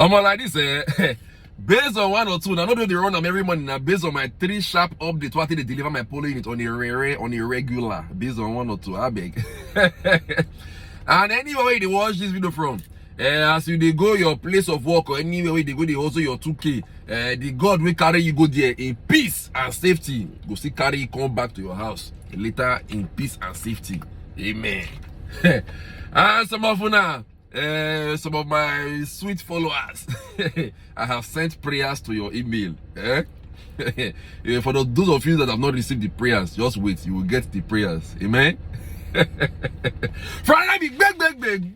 I'm like this, based on 1 or 2, now not do the run them every morning. Now based on my 3 sharp updates, what they deliver my polling unit on a regular, based on 1 or 2. I beg. And anyway they watch this video from, as you they go your place of work or anywhere they go, they also your 2K. The God will carry you go there in peace and safety. Go see carry you come back to your house later in peace and safety. Amen. And some of you now. Some of my sweet followers, I have sent prayers to your email. For those of you that have not received the prayers, just wait, you will get the prayers. Amen. Friday, beg.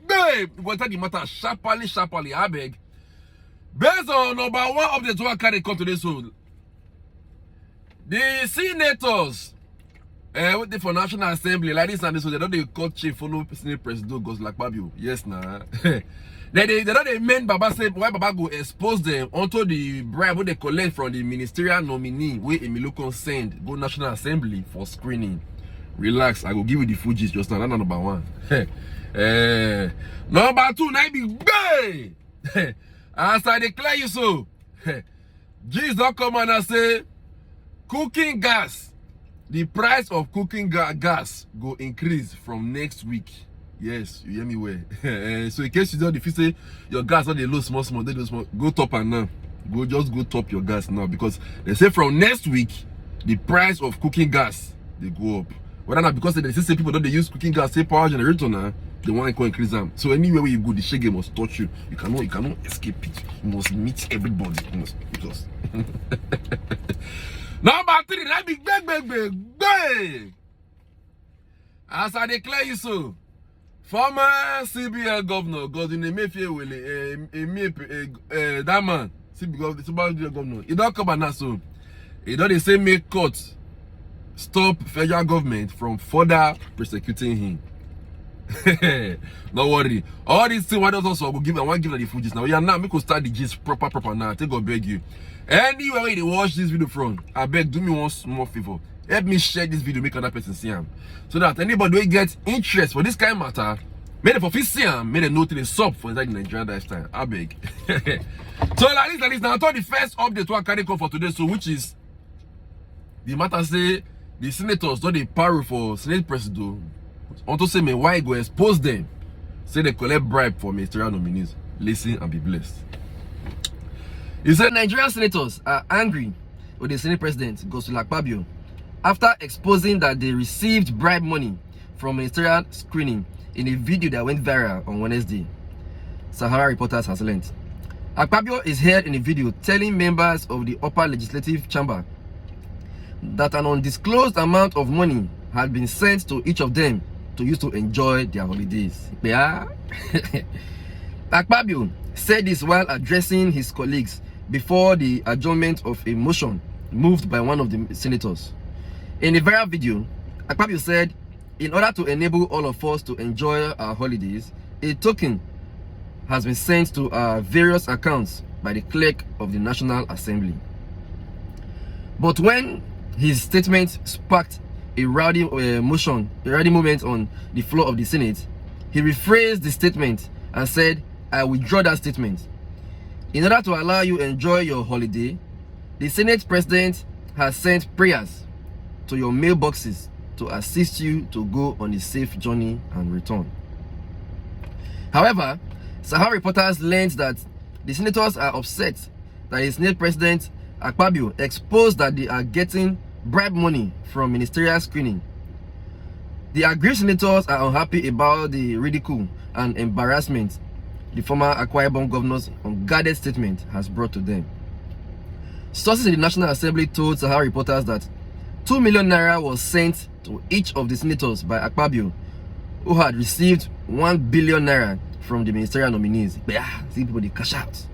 What the matter? Sharply, I beg. Based on number 1 update to carry come to this soul. The senators with the for National Assembly like this and this, so they don't they call chief follow Senate President goes like Akpabio. Yes, nah. they don't mean Baba say why Baba go expose them onto the bribe what they collect from the ministerial nominee where Emilio send go National Assembly for screening. Relax, I will give you the full gist just now. That's number 1. Number 2, now be gay. As I declare you so, Jesus don't come and say cooking gas. The price of cooking gas go increase from next week. Yes, you hear me well. So in case you don't, if you say your gas or they lose small, they lose small, go top and now. Just go top your gas now, because they say from next week the price of cooking gas they go up. Whether not because they say people don't they use cooking gas, say power generator now, they want to increase them. So anywhere where you go, the shege must touch you. You cannot escape it. You must meet everybody. You must because Number 3, that be big. As I declare you so, former CBN governor, Godwin Emefiele will that man, CBN governor, he don't come and so. He don't say make court stop federal government from further persecuting him. Don't worry. All these things, why don't also go give and one give the footage now? Yeah, now we could start the gist proper now. Take God beg you. Anyway, they watch this video from, I beg, do me one small favor. Help me share this video, make other person see him. So that anybody will get interest for this kind of matter, may they for see him, may they know to the sub for inside the Nigerian lifestyle. I beg. So like this, now I thought the first update to carry come for today, so which is the matter say the senators don't they power for Senate President. Want to say me why go expose them. Say they collect bribe for ministerial nominees. Listen and be blessed. He said Nigerian senators are angry with the Senate President, Akpabio, after exposing that they received bribe money from ministerial screening in a video that went viral on Wednesday. Sahara Reporters has learned. Akpabio is heard in a video telling members of the upper legislative chamber that an undisclosed amount of money had been sent to each of them to use to enjoy their holidays. Yeah. Akpabio said this while addressing his colleagues before the adjournment of a motion moved by one of the senators. In a viral video, Akpabio said, in order to enable all of us to enjoy our holidays, a token has been sent to our various accounts by the clerk of the National Assembly. But when his statement sparked a rowdy moment on the floor of the Senate, he rephrased the statement and said, I withdraw that statement. In order to allow you enjoy your holiday, the Senate President has sent prayers to your mailboxes to assist you to go on a safe journey and return. However, Sahara Reporters learned that the senators are upset that the Senate President Akpabio exposed that they are getting bribe money from ministerial screening. The aggrieved senators are unhappy about the ridicule and embarrassment the former Akpabio governor's unguarded statement has brought to them. Sources in the National Assembly told Sahara Reporters that 2 million naira was sent to each of the senators by Akpabio, who had received 1 billion naira from the ministerial nominees. See people they cash out.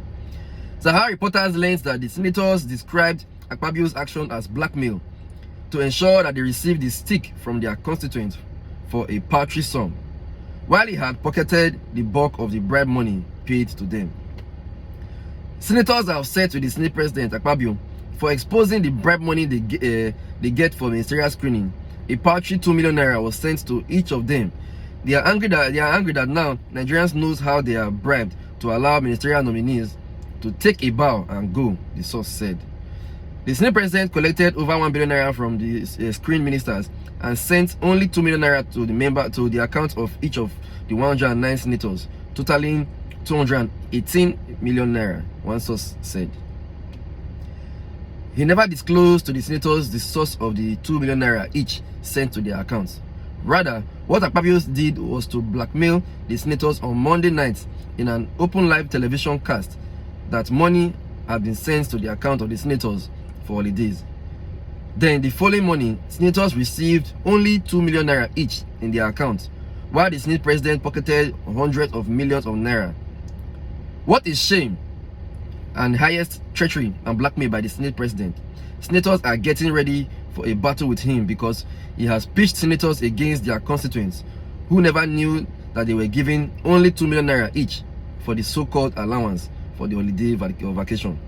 Sahara Reporters learned that the senators described Akpabio's action as blackmail to ensure that they received the stick from their constituents for a paltry sum, while he had pocketed the bulk of the bribe money paid to them. Senators are upset with the Senate President Akpabio for exposing the bribe money they get for ministerial screening. A paltry 2 million naira was sent to each of them. They are angry that now Nigerians knows how they are bribed to allow ministerial nominees to take a bow and go, the source said. The Senate president collected over 1 billion naira from the screen ministers and sent only 2 million naira to the account of each of the 109 senators, totaling 218 million naira, one source said. He never disclosed to the senators the source of the 2 million naira each sent to their accounts. Rather, what Akpabio did was to blackmail the senators on Monday night in an open live television cast that money had been sent to the account of the senators for holidays. Then the following morning, senators received only 2 million naira each in their accounts, while the Senate president pocketed hundreds of millions of naira. What is shame and highest treachery and blackmail by the Senate president? Senators are getting ready for a battle with him because he has pitched senators against their constituents who never knew that they were given only 2 million naira each for the so-called allowance for the holiday vacation.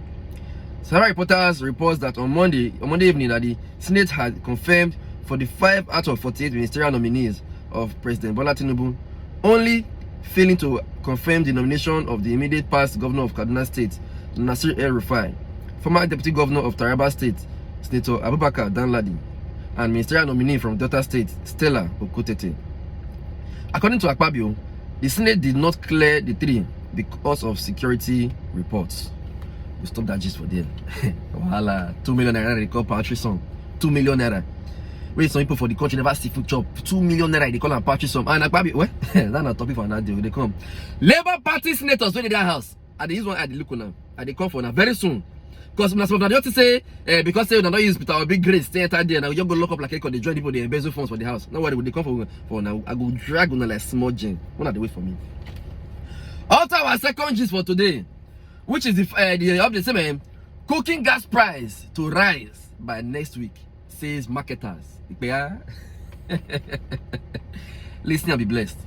Several reporters report that on Monday evening that the Senate had confirmed 45 out of 48 ministerial nominees of President Bola Tinubu, only failing to confirm the nomination of the immediate past governor of Kaduna State, Nasir El-Rufai, former deputy governor of Taraba State, Senator Abubakar Danladi, and ministerial nominee from Delta State, Stella Okotete. According to Akpabio, the Senate did not clear the three because of security reports. We stop that gist for them. Voila, 2 million naira they call poultry sum. 2 million naira. Wait, some people for the country never see food chop. 2 million naira they call them poultry sum. And Akpabio, well, that's not a topic for another day. They come. Labour Party senators when they their house. And they use one at the look now. And they come for now very soon. Because when I just say because they don't use Peter big grace stay enter there now, you go lock up like they join people they embezzle funds for the house. Now what they come for now? I go drag on like small gen. One are the way for me. Also our second gist for today, which is the update cooking gas price to rise by next week, says marketers. Listen and be blessed.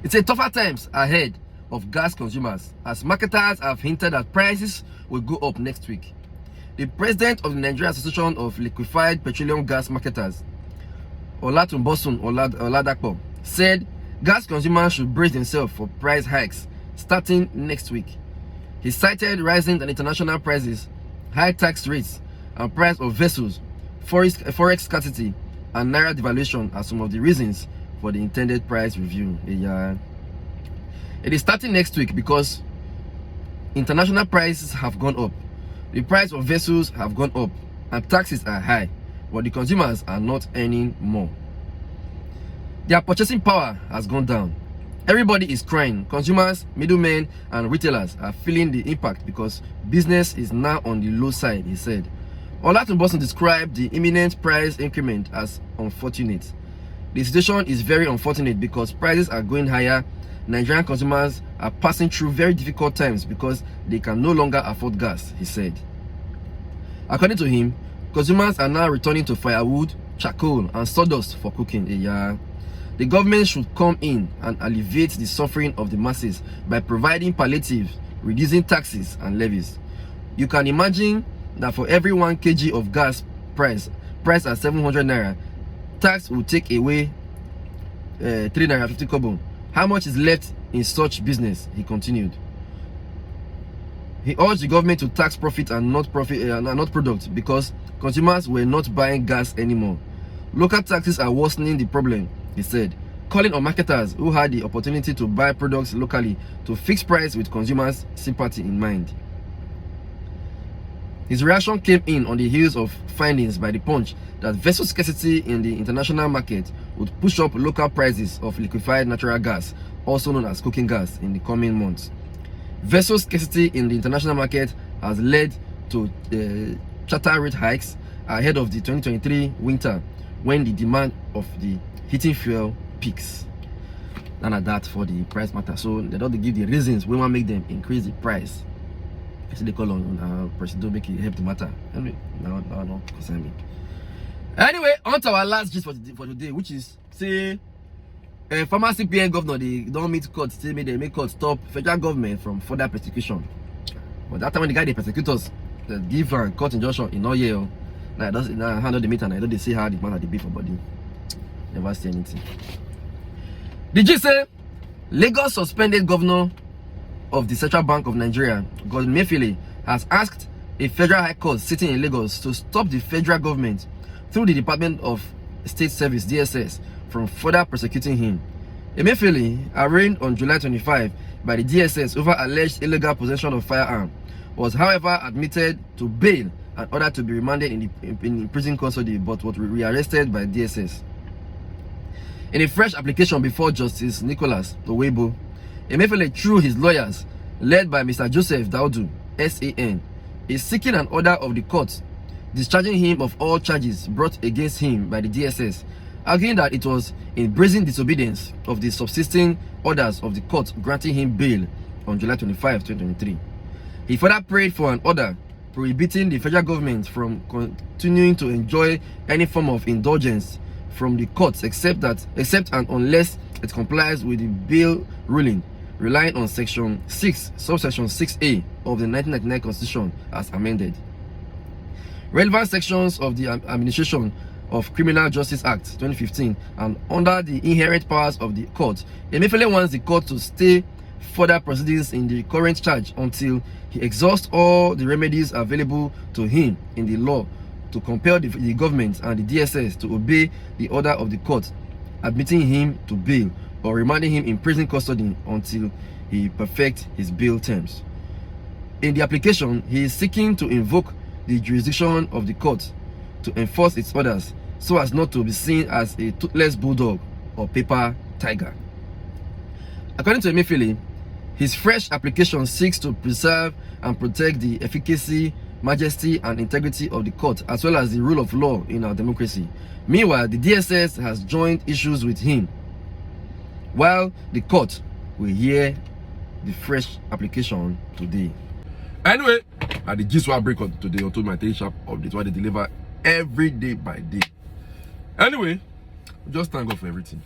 It's a tougher times ahead of gas consumers as marketers have hinted that prices will go up next week. The president of the Nigerian Association of Liquefied Petroleum Gas Marketers, Olatunbosun Oladapo, said gas consumers should brace themselves for price hikes starting next week. He cited rising international prices, high tax rates, and price of vessels, forex scarcity, and naira devaluation as some of the reasons for the intended price review. It is starting next week because international prices have gone up, the price of vessels have gone up, and taxes are high, but the consumers are not earning more. Their purchasing power has gone down. Everybody is crying. Consumers, middlemen, and retailers are feeling the impact because business is now on the low side, he said. Olatunbosun described the imminent price increment as unfortunate. The situation is very unfortunate because prices are going higher. Nigerian consumers are passing through very difficult times because they can no longer afford gas, he said. According to him, consumers are now returning to firewood, charcoal, and sawdust for cooking. The government should come in and alleviate the suffering of the masses by providing palliatives, reducing taxes and levies. You can imagine that for every 1 kg of gas price at 700 naira, tax will take away 3 naira 50 kobo. How much is left in such business? He continued. He urged the government to tax profit and not products because consumers were not buying gas anymore. Local taxes are worsening the problem, he said, calling on marketers who had the opportunity to buy products locally to fix price with consumers' sympathy in mind. His reaction came in on the heels of findings by the Punch that vessel scarcity in the international market would push up local prices of liquefied natural gas, also known as cooking gas, in the coming months. Vessel scarcity in the international market has led to charter rate hikes ahead of the 2023 winter, when the demand of the heating fuel peaks. None of that for the price matter. So they don't give the reasons we want to make them increase the price. I see they call on president make it help the matter. Anyway, no concern me. Anyway, on to our last gist for today, which is say former CPN governor they don't meet court, say they make court stop federal government from further persecution. But that time when the guy they persecute us, they give court injunction in all year. Now handle the meter and I don't see how the man had the beef for body. Never say anything. Did you say Lagos suspended governor of the Central Bank of Nigeria, Godwin Emefiele, has asked a federal high court sitting in Lagos to stop the federal government through the Department of State Service (DSS) from further prosecuting him. Emefiele, arraigned on July 25 by the DSS over alleged illegal possession of firearm, was however admitted to bail and ordered to be remanded in prison custody, but was rearrested by DSS. In a fresh application before Justice Nicholas Owebo, Emefiele, through his lawyers, led by Mr. Joseph Daudu, SAN, is seeking an order of the court discharging him of all charges brought against him by the DSS, arguing that it was in brazen disobedience of the subsisting orders of the court granting him bail on July 25, 2023. He further prayed for an order prohibiting the federal government from continuing to enjoy any form of indulgence from the courts except and unless it complies with the bail ruling, relying on Section 6, subsection 6A of the 1999 Constitution as amended. Relevant sections of the Administration of Criminal Justice Act 2015 and under the inherent powers of the court, Emefiele wants the court to stay further proceedings in the current charge until he exhausts all the remedies available to him in the law to compel the government and the DSS to obey the order of the court, admitting him to bail or remanding him in prison custody until he perfects his bail terms. In the application, he is seeking to invoke the jurisdiction of the court to enforce its orders so as not to be seen as a toothless bulldog or paper tiger. According to Emefiele, his fresh application seeks to preserve and protect the efficacy, majesty, and integrity of the court, as well as the rule of law in our democracy. Meanwhile, the DSS has joined issues with him, while the court will hear the fresh application today. Anyway, at the gist I break on today onto my sharp updates what they deliver every day by day. Anyway, just thank God for everything.